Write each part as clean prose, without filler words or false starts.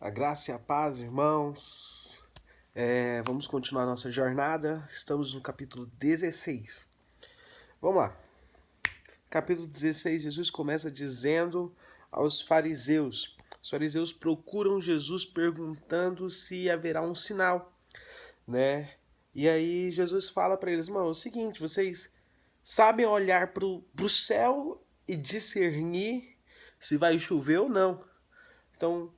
A graça e a paz, irmãos. Vamos continuar nossa jornada. Estamos no capítulo 16. Vamos lá. Capítulo 16, Jesus começa dizendo aos fariseus. Os fariseus procuram Jesus perguntando se haverá um sinal, né? E aí Jesus fala para eles, é o seguinte, vocês sabem olhar para o céu e discernir se vai chover ou não. Então,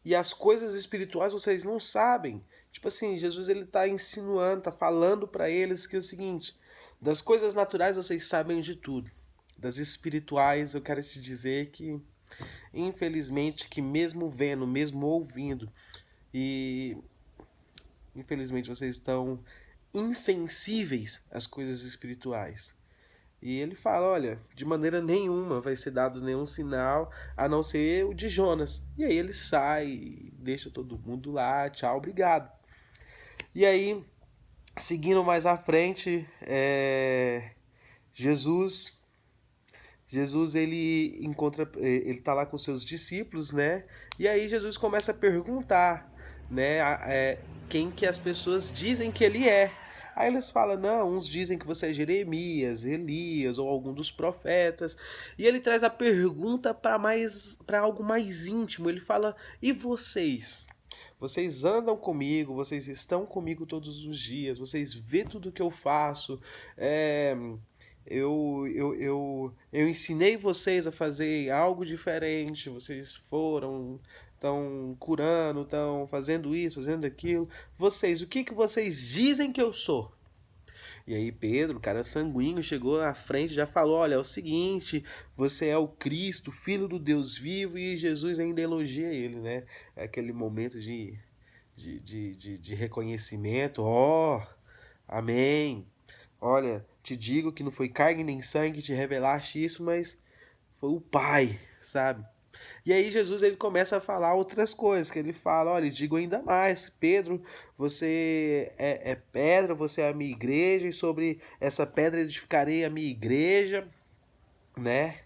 e as coisas espirituais vocês não sabem. Tipo assim, Jesus ele tá insinuando, tá falando para eles que é o seguinte, das coisas naturais vocês sabem de tudo. Das espirituais eu quero te dizer que, infelizmente, que mesmo vendo, mesmo ouvindo, e infelizmente vocês estão insensíveis às coisas espirituais. E ele fala, olha, de maneira nenhuma vai ser dado nenhum sinal, a não ser o de Jonas. E aí ele sai, deixa todo mundo lá, tchau, obrigado. E aí, seguindo mais à frente, Jesus ele encontra, ele tá lá com seus discípulos, né? E aí Jesus começa a perguntar, né? Quem que as pessoas dizem que ele é. Aí eles falam, não, uns dizem que você é Jeremias, Elias ou algum dos profetas. E ele traz a pergunta para algo mais íntimo. Ele fala, e vocês? Vocês andam comigo, vocês estão comigo todos os dias, vocês vê tudo que eu faço. Eu ensinei vocês a fazer algo diferente, vocês estão curando, estão fazendo isso, fazendo aquilo. Vocês, o que vocês dizem que eu sou? E aí Pedro, cara sanguíneo, chegou à frente e já falou, olha, é o seguinte, você é o Cristo, filho do Deus vivo, e Jesus ainda elogia ele, né? É aquele momento de reconhecimento, amém. Olha, te digo que não foi carne nem sangue que te revelaste isso, mas foi o Pai, sabe? E aí Jesus ele começa a falar outras coisas, que ele fala, olha, digo ainda mais, Pedro, você é pedra, você é a minha igreja, e sobre essa pedra edificarei a minha igreja, né?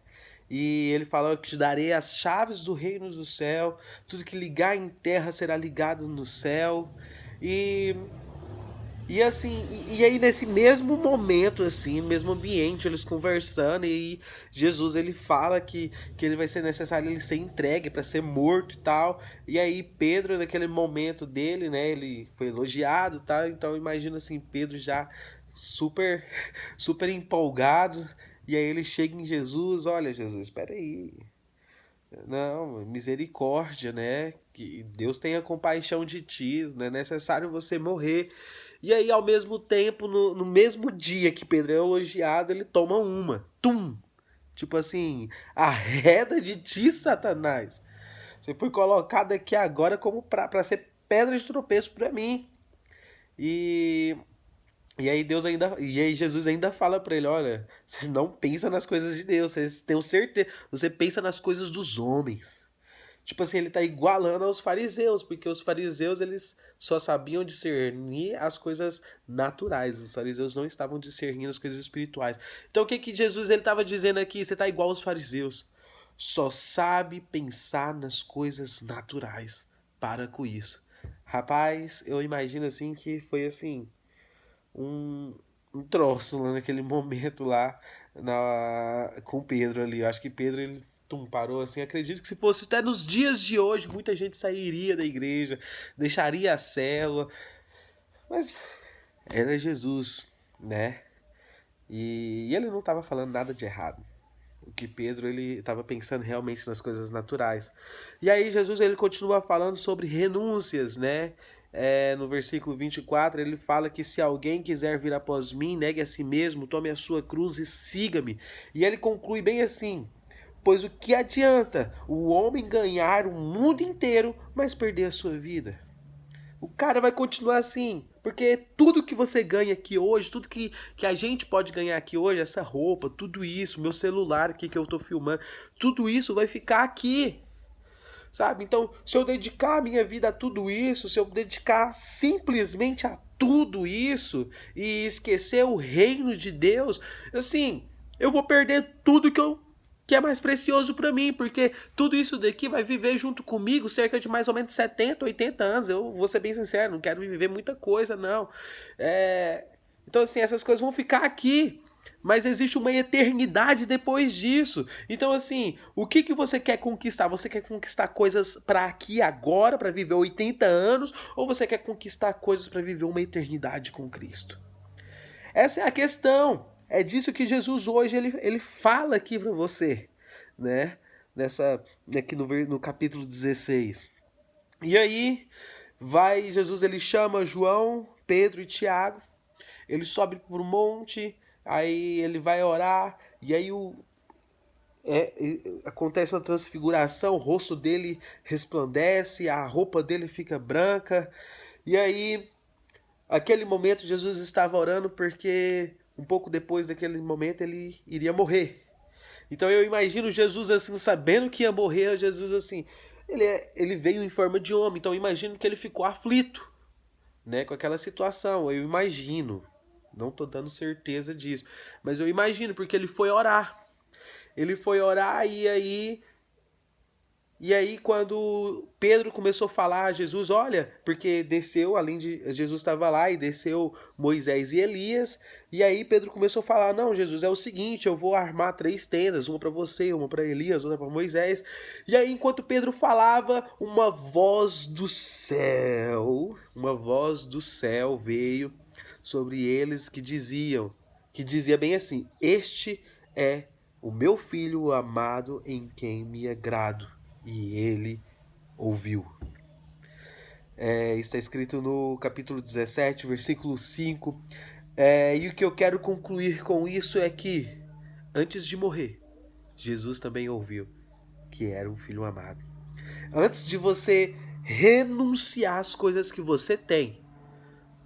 E ele fala que te darei as chaves do reino do céu, tudo que ligar em terra será ligado no céu. E assim, e aí nesse mesmo momento, assim, no mesmo ambiente, eles conversando, e aí Jesus ele fala que ele vai ser necessário ele ser entregue para ser morto e tal. E aí Pedro, naquele momento dele, né, ele foi elogiado e tal, então imagina assim, Pedro já super, super empolgado. E aí ele chega em Jesus, olha Jesus, espera aí. Não, misericórdia, né? Que Deus tenha compaixão de ti, não é necessário você morrer. E aí, ao mesmo tempo, no mesmo dia que Pedro é elogiado, ele toma uma. Tum! Tipo assim, arreda de ti, Satanás. Você foi colocado aqui agora como pra ser pedra de tropeço pra mim. E e aí Jesus ainda fala para ele, olha, você não pensa nas coisas de Deus, você tem certeza, você pensa nas coisas dos homens. Tipo assim, ele tá igualando aos fariseus, porque os fariseus eles só sabiam discernir as coisas naturais, os fariseus não estavam discernindo as coisas espirituais. Então o que que Jesus ele tava dizendo aqui? Você tá igual aos fariseus, só sabe pensar nas coisas naturais. Para com isso. Rapaz, eu imagino assim que foi assim, um troço lá naquele momento lá com o Pedro ali. Eu acho que Pedro ele parou assim. Acredito que se fosse até nos dias de hoje, muita gente sairia da igreja, deixaria a célula. Mas era Jesus, né? E ele não estava falando nada de errado. O que Pedro ele estava pensando realmente nas coisas naturais. E aí Jesus ele continua falando sobre renúncias, né? No versículo 24 ele fala que se alguém quiser vir após mim, negue a si mesmo, tome a sua cruz e siga-me. E ele conclui bem assim, pois o que adianta o homem ganhar o mundo inteiro, mas perder a sua vida? O cara vai continuar assim. Porque tudo que você ganha aqui hoje, tudo que a gente pode ganhar aqui hoje, essa roupa, tudo isso, meu celular aqui que eu tô filmando, tudo isso vai ficar aqui. Sabe? Então, se eu dedicar a minha vida a tudo isso, se eu dedicar simplesmente a tudo isso e esquecer o reino de Deus, assim, eu vou perder tudo que é mais precioso para mim, porque tudo isso daqui vai viver junto comigo cerca de mais ou menos 70, 80 anos. Eu vou ser bem sincero, não quero viver muita coisa, não. Então, assim, essas coisas vão ficar aqui, mas existe uma eternidade depois disso. Então, assim, o que você quer conquistar? Você quer conquistar coisas para aqui, agora, para viver 80 anos? Ou você quer conquistar coisas para viver uma eternidade com Cristo? Essa é a questão. É disso que Jesus hoje ele fala aqui para você, né? Aqui no capítulo 16. E aí, Jesus ele chama João, Pedro e Tiago. Ele sobe para o monte, aí ele vai orar, e aí acontece uma transfiguração, o rosto dele resplandece, a roupa dele fica branca, e aí, aquele momento, Jesus estava orando porque um pouco depois daquele momento ele iria morrer. Então eu imagino Jesus assim, sabendo que ia morrer, Jesus assim, ele veio em forma de homem, então eu imagino que ele ficou aflito, né, com aquela situação, eu imagino. Não tô dando certeza disso, mas eu imagino, porque ele foi orar. Ele foi orar e aí quando Pedro começou a falar a Jesus, olha, porque desceu, além de Jesus estava lá e desceu Moisés e Elias, e aí Pedro começou a falar, não, Jesus, é o seguinte, eu vou armar 3 tendas, uma para você, uma para Elias, outra para Moisés. E aí enquanto Pedro falava, uma voz do céu veio sobre eles que dizia bem assim, este é o meu filho amado em quem me agrado. E ele ouviu. Está escrito no capítulo 17, versículo 5. E o que eu quero concluir com isso é que, antes de morrer, Jesus também ouviu que era um filho amado. Antes de você renunciar às coisas que você tem,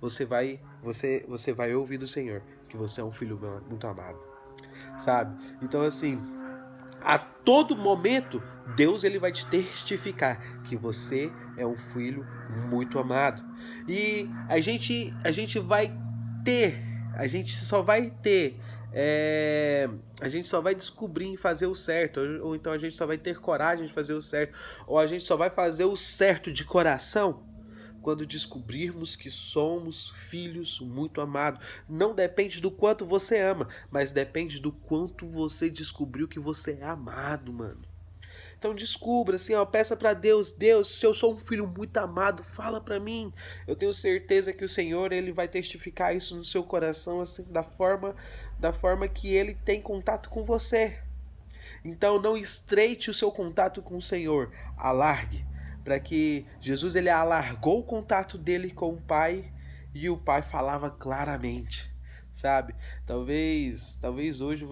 você vai ouvir do Senhor que você é um filho muito amado. Sabe? Então, assim, a todo momento, Deus ele vai te testificar que você é um filho muito amado. E a gente só vai descobrir em fazer o certo, ou então a gente só vai ter coragem de fazer o certo, ou a gente só vai fazer o certo de coração quando descobrirmos que somos filhos muito amados. Não depende do quanto você ama, mas depende do quanto você descobriu que você é amado, mano. Então descubra, assim, ó, peça para Deus, se eu sou um filho muito amado, fala para mim. Eu tenho certeza que o Senhor, ele vai testificar isso no seu coração, assim, da forma que ele tem contato com você. Então não estreite o seu contato com o Senhor, alargue, para que Jesus ele alargou o contato dele com o Pai e o Pai falava claramente, sabe? Talvez hoje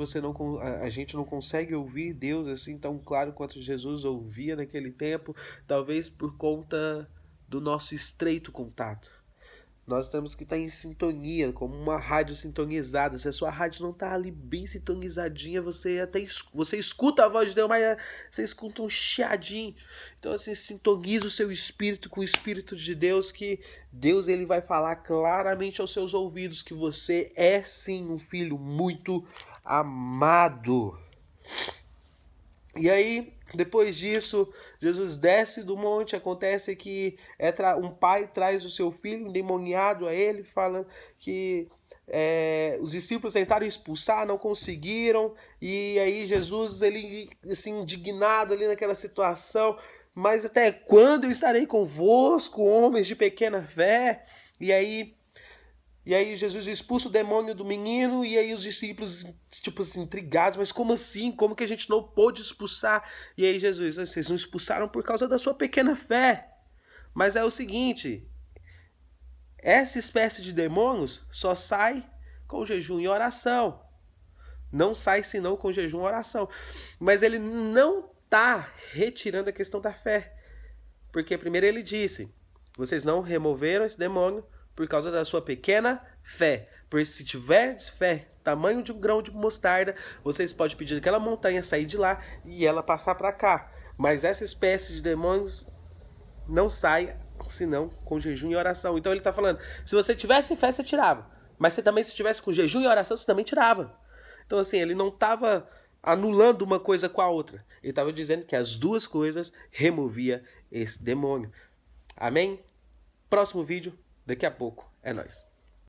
a gente não consegue ouvir Deus assim tão claro quanto Jesus ouvia naquele tempo, talvez por conta do nosso estreito contato. Nós temos que estar em sintonia, como uma rádio sintonizada. Se a sua rádio não está ali bem sintonizadinha, você escuta a voz de Deus, mas você escuta um chiadinho. Então, assim, sintoniza o seu espírito com o Espírito de Deus, que Deus ele vai falar claramente aos seus ouvidos que você é sim um filho muito amado. E aí, depois disso, Jesus desce do monte, acontece que um pai traz o seu filho endemoniado a ele, falando que os discípulos tentaram expulsar, não conseguiram, e aí Jesus, ele assim, indignado ali naquela situação, mas até quando eu estarei convosco, homens de pequena fé? E aí Jesus expulsa o demônio do menino, e aí os discípulos, tipo assim, intrigados, mas como assim? Como que a gente não pôde expulsar? E aí Jesus, vocês não expulsaram por causa da sua pequena fé. Mas é o seguinte, essa espécie de demônios só sai com jejum e oração. Não sai senão com jejum e oração. Mas ele não está retirando a questão da fé. Porque primeiro ele disse, vocês não removeram esse demônio por causa da sua pequena fé. Porque se tiverdes fé, tamanho de um grão de mostarda, vocês podem pedir aquela montanha sair de lá e ela passar para cá. Mas essa espécie de demônios não sai senão com jejum e oração. Então ele está falando, se você tivesse fé, você tirava. Mas você também, se tivesse com jejum e oração, você também tirava. Então assim, ele não estava anulando uma coisa com a outra. Ele estava dizendo que as duas coisas removia esse demônio. Amém? Próximo vídeo, daqui a pouco. É nóis.